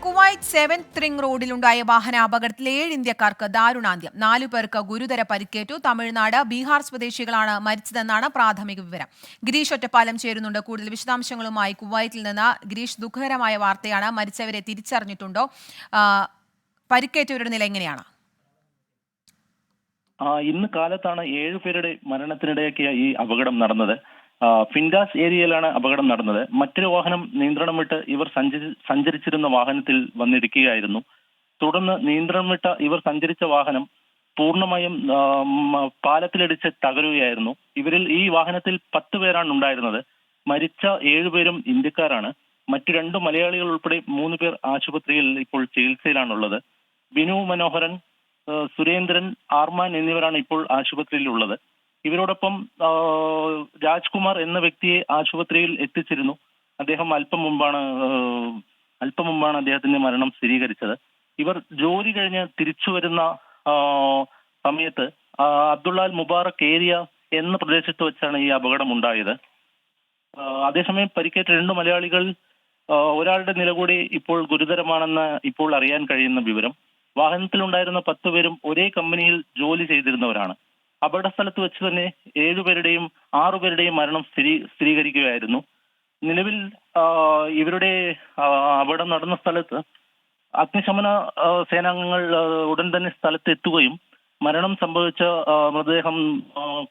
Kuwait 7th ring റോഡിലുണ്ടായ വാഹന അപകടത്തിൽ 7 ഇന്ത്യക്കാർക്ക് ദാരുണാന്ത്യം. 4 പേർക്ക് ഗുരുതര പരിക്കേറ്റു. തമിഴ്നാട്, ബീഹാർ സ്വദേശികളാണ് മരിച്ചതെന്നാണ് പ്രാഥമിക വിവരം. ഗിരീഷ് ഒറ്റപ്പാലം ചേരുന്നുണ്ട്. കൂടുതൽ വിശദാംശങ്ങളുമായി കുവൈറ്റിൽ നിന്ന്. ഗിരീഷ്, ദുഃഖകരമായ വാർത്തയാണ്. മരിച്ചവരെ തിരിച്ചറിഞ്ഞിട്ടുണ്ടോ? പരിക്കേറ്റവരുടെ നില എങ്ങനെയാണ്? ഇന്ന് കാലത്താണ് 7 പേരുടെ മരണത്തിനിടയാക്കിയ ഈ അപകടം നടന്നത്. ഫിൻഡാസ് ഏരിയയിലാണ് അപകടം നടന്നത്. മറ്റൊരു വാഹനം നിയന്ത്രണം വിട്ട് ഇവർ സഞ്ചരിച്ചിരുന്ന വാഹനത്തിൽ വന്നിടിക്കുകയായിരുന്നു. തുടർന്ന് നിയന്ത്രണം വിട്ട ഇവർ സഞ്ചരിച്ച വാഹനം പൂർണ്ണമായും പാലത്തിലിടിച്ച് തകരുകയായിരുന്നു. ഈ വാഹനത്തിൽ 10 പേരാണ് ഉണ്ടായിരുന്നത്. മരിച്ച 7 പേരും ഇന്ത്യക്കാരാണ്. മറ്റു 2 മലയാളികൾ ഉൾപ്പെടെ 3 പേർ ആശുപത്രിയിൽ ഇപ്പോൾ ചികിത്സയിലാണുള്ളത്. ബിനു മനോഹരൻ, സുരേന്ദ്രൻ, ആർമാൻ എന്നിവരാണ് ഇപ്പോൾ ആശുപത്രിയിൽ ഉള്ളത്. ഇവരോടൊപ്പം രാജ്കുമാർ എന്ന വ്യക്തിയെ ആശുപത്രിയിൽ എത്തിച്ചിരുന്നു. അദ്ദേഹം അല്പം മുമ്പാണ് അദ്ദേഹത്തിന്റെ മരണം സ്ഥിരീകരിച്ചത്. ഇവർ ജോലി കഴിഞ്ഞ് തിരിച്ചു വരുന്ന സമയത്ത് അബ്ദുള്ളാൽ മുബാറക് ഏരിയ എന്ന പ്രദേശത്ത് വെച്ചാണ് ഈ അപകടം ഉണ്ടായത്. അതേസമയം പരിക്കേറ്റ 2 മലയാളികൾ ഒരാളുടെ നില കൂടി ഇപ്പോൾ ഗുരുതരമാണെന്ന് ഇപ്പോൾ അറിയാൻ കഴിയുന്ന വിവരം. വാഹനത്തിലുണ്ടായിരുന്ന 10 പേരും ഒരേ കമ്പനിയിൽ ജോലി ചെയ്തിരുന്നവരാണ്. അപകട സ്ഥലത്ത് വെച്ച് തന്നെ 6 പേരുടെയും മരണം സ്ഥിരീകരിക്കുകയായിരുന്നു. നിലവിൽ ഇവരുടെ അപകടം നടന്ന സ്ഥലത്ത് അഗ്നിശമന സേനാംഗങ്ങൾ ഉടൻ തന്നെ സ്ഥലത്ത് എത്തുകയും മരണം സംഭവിച്ച മൃതദേഹം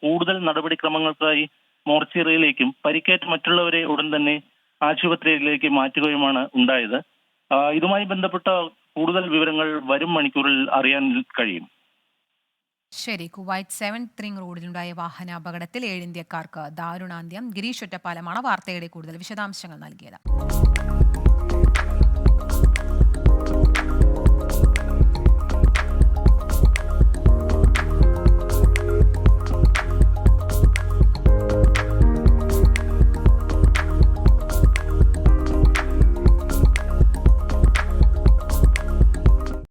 കൂടുതൽ നടപടിക്രമങ്ങൾക്കായി മോർച്ചറിയിലേക്കും പരിക്കേറ്റ മറ്റുള്ളവരെ ഉടൻ തന്നെ ആശുപത്രിയിലേക്ക് മാറ്റുകയുമാണ് ഉണ്ടായത്. ഇതുമായി ബന്ധപ്പെട്ട കൂടുതൽ വിവരങ്ങൾ വരും മണിക്കൂറിൽ അറിയാൻ കഴിയും. ശരി. കുവൈറ്റ് 7th റിംഗ് റോഡിലുണ്ടായ വാഹന അപകടത്തിൽ 7 ഇന്ത്യക്കാർക്ക് ദാരുണാന്ത്യം. ഗിരീഷ് ഒറ്റപ്പാലമാണ് വാർത്തയുടെ കൂടുതൽ വിശദാംശങ്ങൾ നൽകിയത്.